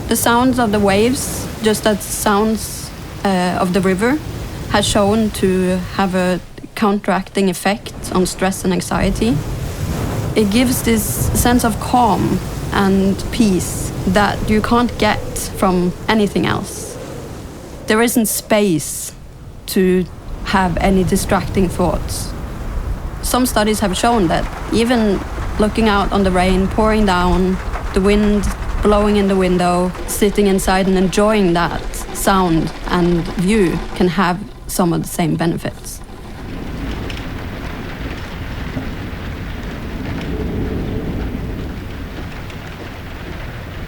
The sounds of the waves, just as sounds of the river, has shown to have a counteracting effect on stress and anxiety. It gives this sense of calm and peace that you can't get from anything else. There isn't space to have any distracting thoughts. Some studies have shown that even looking out on the rain pouring down, the wind blowing in the window, sitting inside and enjoying that sound and view can have some of the same benefits.